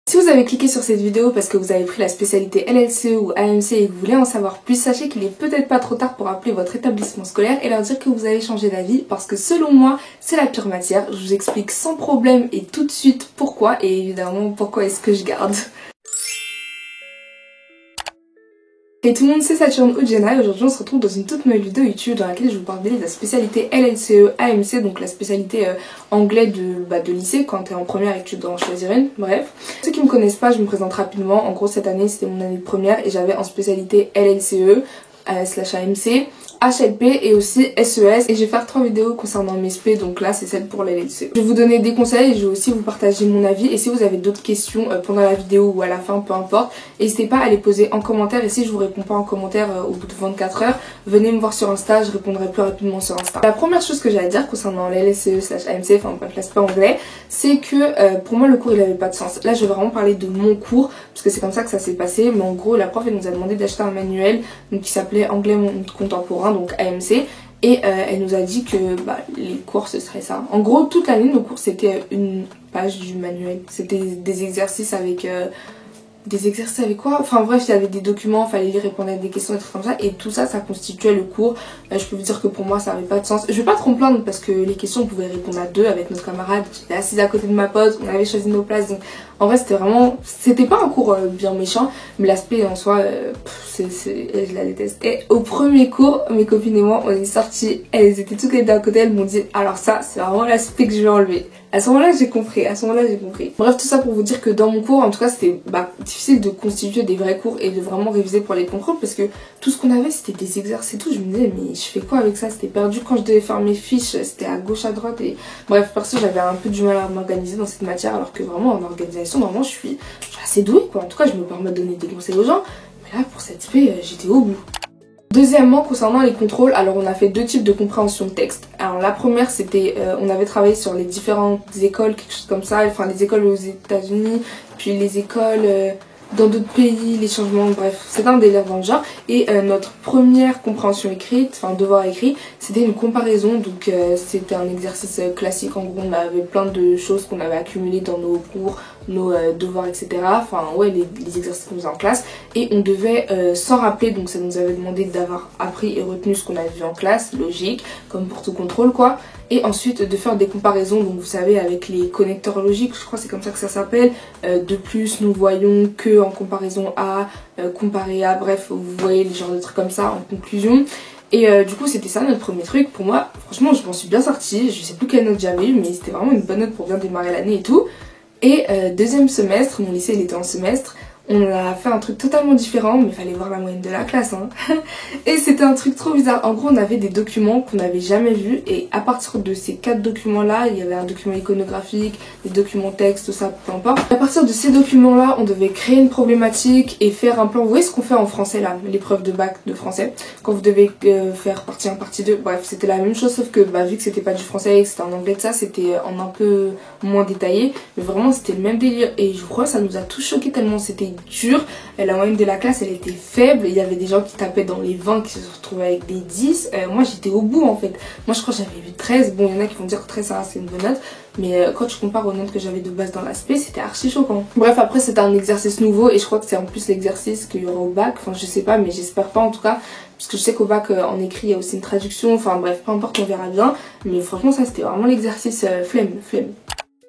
Si vous avez cliqué sur cette vidéo parce que vous avez pris la spécialité LLCE ou AMC et que vous voulez en savoir plus, sachez qu'il est peut-être pas trop tard pour appeler votre établissement scolaire et leur dire que vous avez changé d'avis parce que selon moi, c'est la pire matière. Je vous explique sans problème et tout de suite pourquoi et évidemment pourquoi est-ce que je garde. Et tout le monde sait Saturne Ujena et aujourd'hui on se retrouve dans une toute nouvelle vidéo YouTube dans laquelle je vous parlerai de la spécialité LLCE AMC, donc la spécialité anglais de lycée quand t'es en première et que tu dois en choisir une, bref. Ceux qui me connaissent pas, je me présente rapidement. En gros cette année c'était mon année de première et j'avais en spécialité LLCE / AMC, HLP et aussi SES et je vais faire 3 vidéos concernant mes SP, donc là c'est celle pour la LLCE. Je vais vous donner des conseils et je vais aussi vous partager mon avis et si vous avez d'autres questions pendant la vidéo ou à la fin, peu importe, n'hésitez pas à les poser en commentaire et si je vous réponds pas en commentaire au bout de 24 heures, venez me voir sur Insta, je répondrai plus rapidement sur Insta. La première chose que j'ai à dire concernant la LLCE / AMC, enfin bref l'aspect anglais, c'est que pour moi le cours il avait pas de sens. Là je vais vraiment parler de mon cours parce que c'est comme ça que ça s'est passé, mais en gros la prof elle nous a demandé d'acheter un manuel donc qui s'appelait Anglais Monde Contemporain, donc AMC, et elle nous a dit que les cours ce serait ça. En gros toute l'année nos cours c'était une page du manuel, c'était des exercices avec quoi? Enfin bref, il y avait des documents, fallait y répondre à des questions, des trucs comme ça, et tout ça, ça constituait le cours. Je peux vous dire que pour moi, ça avait pas de sens. Je vais pas trop me plaindre parce que les questions, on pouvait répondre à deux avec notre camarade. J'étais assise à côté de ma pote, on avait choisi nos places, donc en vrai, c'était pas un cours bien méchant, mais l'aspect en soi, je la déteste. Et au premier cours, mes copines et moi, on est sorties, elles étaient toutes les deux à côté, elles m'ont dit, alors ça, c'est vraiment l'aspect que je vais enlever. À ce moment-là, j'ai compris. Bref, tout ça pour vous dire que dans mon cours, en tout cas, c'était difficile de constituer des vrais cours et de vraiment réviser pour les contrôles parce que tout ce qu'on avait, c'était des exercices et tout. Je me disais, mais je fais quoi avec ça? C'était perdu quand je devais faire mes fiches, c'était à gauche, à droite et... Bref, perso, j'avais un peu du mal à m'organiser dans cette matière alors que vraiment, en organisation, normalement, je suis assez douée, quoi. En tout cas, je me permets de donner des conseils aux gens. Mais là, pour cette spé, j'étais au bout. Deuxièmement, concernant les contrôles, alors on a fait deux types de compréhension de texte. Alors la première c'était, on avait travaillé sur les différentes écoles, quelque chose comme ça, enfin les écoles aux États-Unis, puis les écoles dans d'autres pays, les changements, bref, c'est un délire dans le genre. Et notre première compréhension écrite, enfin devoir écrit, c'était une comparaison, donc c'était un exercice classique. En gros, on avait plein de choses qu'on avait accumulées dans nos cours, nos devoirs, etc. Enfin ouais, les exercices qu'on faisait en classe et on devait s'en rappeler, donc ça nous avait demandé d'avoir appris et retenu ce qu'on avait vu en classe, logique, comme pour tout contrôle quoi, et ensuite de faire des comparaisons, donc vous savez avec les connecteurs logiques, je crois c'est comme ça que ça s'appelle, de plus nous voyons que en comparaison à, comparé à, bref vous voyez les genres de trucs comme ça en conclusion. Et du coup c'était ça notre premier truc. Pour moi franchement je m'en suis bien sortie, je sais plus quelle note j'avais eu mais c'était vraiment une bonne note pour bien démarrer l'année et tout. Et deuxième semestre, mon lycée il était en semestre, on a fait un truc totalement différent, mais il fallait voir la moyenne de la classe hein. Et c'était un truc trop bizarre. En gros on avait des documents qu'on n'avait jamais vus et à partir de ces 4 documents là, il y avait un document iconographique, des documents texte, tout ça, peu importe. À partir de ces documents là, on devait créer une problématique et faire un plan. Vous voyez ce qu'on fait en français là, l'épreuve de bac de français, quand vous devez faire partie 1, partie 2, bref c'était la même chose sauf que vu que c'était pas du français et que c'était en anglais de ça, c'était en un peu moins détaillé, mais vraiment c'était le même délire et je crois que ça nous a tous choqués tellement c'était dur. La moyenne de la classe elle était faible, il y avait des gens qui tapaient dans les 20 qui se retrouvaient avec des 10, moi j'étais au bout en fait. Moi je crois que j'avais eu 13, bon il y en a qui vont dire que 13 ça c'est une bonne note, mais quand je compare aux notes que j'avais de base dans l'aspect c'était archi choquant. Bref après c'était un exercice nouveau et je crois que c'est en plus l'exercice qu'il y aura au bac, enfin je sais pas mais j'espère pas en tout cas, parce que je sais qu'au bac en écrit il y a aussi une traduction, enfin bref peu importe on verra bien, mais franchement ça c'était vraiment l'exercice flemme.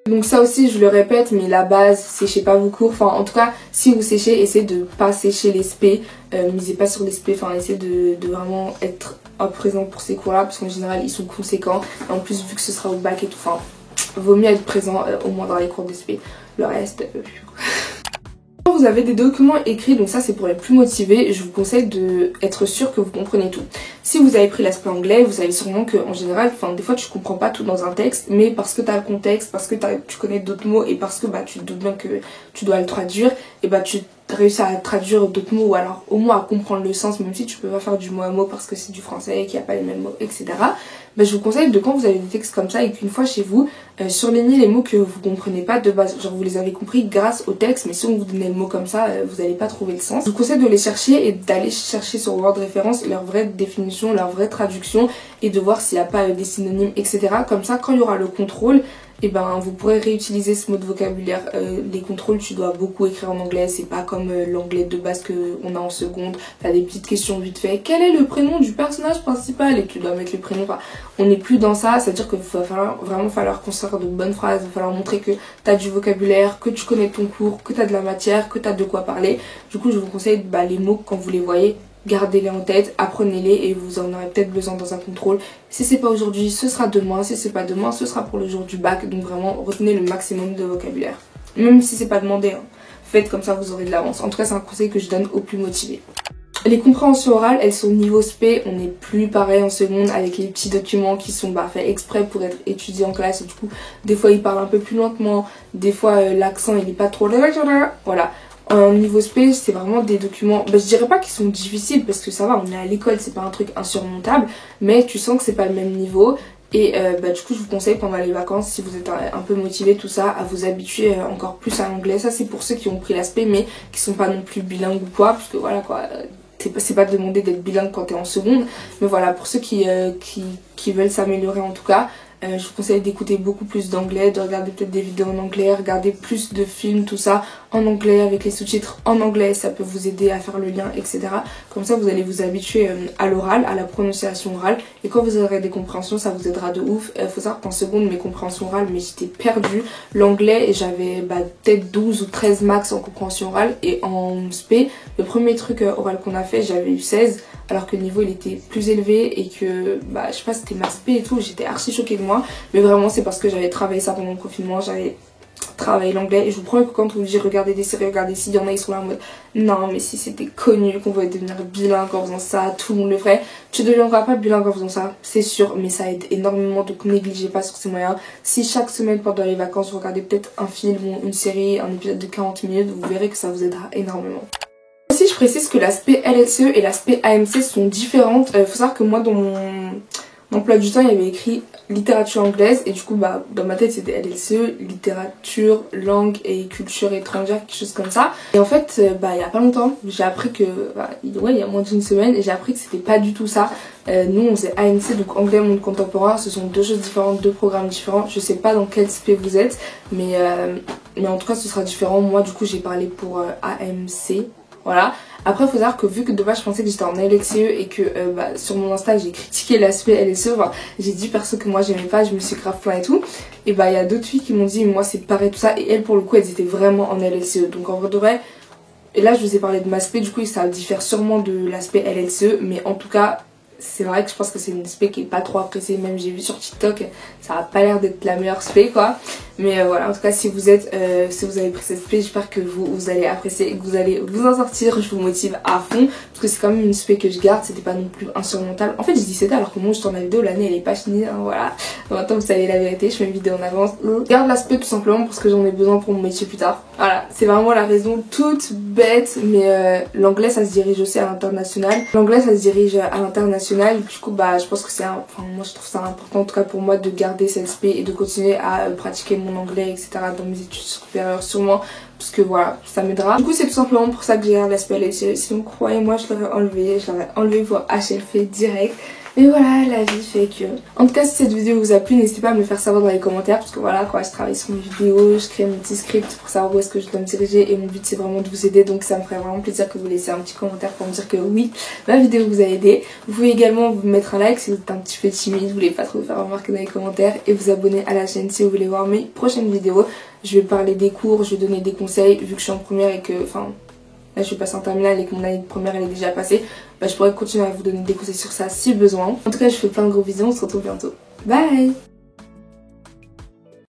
Donc ça aussi je le répète mais la base, séchez pas vos cours, enfin en tout cas si vous séchez essayez de pas sécher les SP, misez pas sur les SP, enfin essayez de vraiment être présent pour ces cours là parce qu'en général ils sont conséquents et en plus vu que ce sera au bac et tout, enfin vaut mieux être présent au moins dans les cours d'SP, le reste... Vous avez des documents écrits, donc ça c'est pour les plus motivés, je vous conseille d'être sûr que vous comprenez tout. Si vous avez pris l'aspect anglais, vous savez sûrement qu'en général, des fois tu comprends pas tout dans un texte, mais parce que tu as le contexte, parce que tu connais d'autres mots et parce que tu te doutes bien que tu dois le traduire, et tu réussis à traduire d'autres mots ou alors au moins à comprendre le sens, même si tu peux pas faire du mot à mot parce que c'est du français et qu'il n'y a pas les mêmes mots, etc. Je vous conseille de quand vous avez des textes comme ça et qu'une fois chez vous, surlignez les mots que vous comprenez pas de base, genre vous les avez compris grâce au texte, mais si on vous donnait le mot comme ça, vous n'allez pas trouver le sens. Je vous conseille de les chercher et d'aller chercher sur Word Référence leur vraie définition, leur vraie traduction et de voir s'il n'y a pas des synonymes, etc. Comme ça, quand il y aura le contrôle, et ben vous pourrez réutiliser ce mot de vocabulaire. Les contrôles, tu dois beaucoup écrire en anglais, c'est pas comme l'anglais de base qu'on a en seconde. T'as des petites questions vite fait. Quel est le prénom du personnage principal? Et tu dois mettre le prénom. Enfin, on n'est plus dans ça, c'est-à-dire qu'il va vraiment falloir construire de bonnes phrases, il va falloir montrer que t'as du vocabulaire, que tu connais ton cours, que t'as de la matière, que t'as de quoi parler. Du coup, je vous conseille les mots quand vous les voyez. Gardez-les en tête, apprenez-les et vous en aurez peut-être besoin dans un contrôle. Si c'est pas aujourd'hui, ce sera demain. Si c'est pas demain, ce sera pour le jour du bac. Donc vraiment, retenez le maximum de vocabulaire. Même si c'est pas demandé, hein. Faites comme ça, vous aurez de l'avance. En tout cas, c'est un conseil que je donne aux plus motivés. Les compréhensions orales, elles sont niveau SP, on n'est plus pareil en seconde avec les petits documents qui sont faits exprès pour être étudiés en classe. Et du coup, des fois ils parlent un peu plus lentement, des fois l'accent il est pas trop... Voilà. En niveau SP, c'est vraiment des documents, je dirais pas qu'ils sont difficiles parce que ça va, on est à l'école, c'est pas un truc insurmontable, mais tu sens que c'est pas le même niveau. Et du coup je vous conseille pendant les vacances, si vous êtes un peu motivé tout ça, à vous habituer encore plus à l'anglais. Ça c'est pour ceux qui ont pris l'aspect mais qui sont pas non plus bilingues ou quoi, parce que voilà quoi, c'est pas demandé d'être bilingue quand t'es en seconde. Mais voilà, pour ceux qui veulent s'améliorer en tout cas, je vous conseille d'écouter beaucoup plus d'anglais, de regarder peut-être des vidéos en anglais, regarder plus de films, tout ça en anglais avec les sous-titres en anglais, ça peut vous aider à faire le lien, etc. Comme ça vous allez vous habituer à l'oral, à la prononciation orale, et quand vous aurez des compréhensions ça vous aidera de ouf. Faut savoir qu'en seconde mes compréhensions orales, mais j'étais perdue. L'anglais, j'avais peut-être 12 ou 13 max en compréhension orale, et en SP, le premier truc oral qu'on a fait, j'avais eu 16, alors que le niveau il était plus élevé et que je sais pas, c'était ma SP et tout, j'étais archi choquée de moi. Mais vraiment c'est parce que j'avais travaillé ça pendant le confinement, j'avais travaillé l'anglais, et je vous promets que quand on vous dit regardez des séries, regardez si, il y en a ils sont là en mode non mais si c'était connu qu'on pouvait devenir bilingue en faisant ça, tout le monde le ferait. Tu ne deviendras pas bilingue en faisant ça, c'est sûr, mais ça aide énormément, donc négligez pas sur ces moyens. Si chaque semaine pendant les vacances vous regardez peut-être un film ou une série, un épisode de 40 minutes, vous verrez que ça vous aidera énormément. Aussi je précise que l'aspect LSE et l'aspect AMC sont différentes. Faut savoir que moi dans mon emploi du temps il y avait écrit littérature anglaise, et du coup dans ma tête c'était LSE, littérature, langue et culture étrangère, quelque chose comme ça. Et en fait il y a pas longtemps j'ai appris que, il y a moins d'une semaine, et j'ai appris que c'était pas du tout ça. Nous on faisait AMC, donc anglais monde contemporain, ce sont deux choses différentes, deux programmes différents. Je sais pas dans quel SP vous êtes, mais en tout cas ce sera différent. Moi du coup j'ai parlé pour AMC. Voilà. Après il faut savoir que vu que de base je pensais que j'étais en LSE et que sur mon Insta j'ai critiqué l'aspect LSE, j'ai dit perso que moi j'aimais pas, je me suis grave plaint et tout. Et il y a d'autres filles qui m'ont dit moi c'est pareil tout ça, et elles pour le coup elles étaient vraiment en LSE. Donc en vrai de vrai, et là je vous ai parlé de ma SP, du coup ça diffère sûrement de l'aspect LSE, mais en tout cas c'est vrai que je pense que c'est une spé qui est pas trop appréciée. Même j'ai vu sur TikTok, ça a pas l'air d'être la meilleure spé quoi. Mais voilà, en tout cas si vous avez pris cette spé, j'espère que vous allez apprécier et que vous allez vous en sortir. Je vous motive à fond parce que c'est quand même une spé que je garde, c'était pas non plus insurmontable. En fait je dis c'était alors que moi je tourne la vidéo, l'année elle est pas finie hein, voilà. Maintenant vous savez la vérité, je fais une vidéo en avance. Je garde la spé tout simplement parce que j'en ai besoin pour mon métier plus tard. Voilà, c'est vraiment la raison toute bête, mais l'anglais ça se dirige aussi à l'international. L'anglais ça se dirige à l'international, du coup je pense que moi je trouve ça important en tout cas pour moi de garder cette spé et de continuer à pratiquer mon anglais etc dans mes études supérieures sûrement, parce que voilà ça m'aidera. Du coup c'est tout simplement pour ça que j'ai gardé l'aspect LSE, sinon croyez-moi je l'aurais enlevé pour HLF direct. Mais voilà, la vie fait que... En tout cas, si cette vidéo vous a plu, n'hésitez pas à me le faire savoir dans les commentaires. Parce que voilà, quoi, je travaille sur mes vidéos, je crée mon petit script pour savoir où est-ce que je dois me diriger. Et mon but, c'est vraiment de vous aider. Donc ça me ferait vraiment plaisir que vous laissiez un petit commentaire pour me dire que oui, ma vidéo vous a aidé. Vous pouvez également vous mettre un like si vous êtes un petit peu timide, vous voulez pas trop vous faire remarquer dans les commentaires. Et vous abonner à la chaîne si vous voulez voir mes prochaines vidéos. Je vais parler des cours, je vais donner des conseils, vu que je suis en première et que... Là je suis passée en terminale et que mon année de première elle est déjà passée, je pourrais continuer à vous donner des conseils sur ça si besoin. En tout cas je fais plein de gros bisous, on se retrouve bientôt. Bye!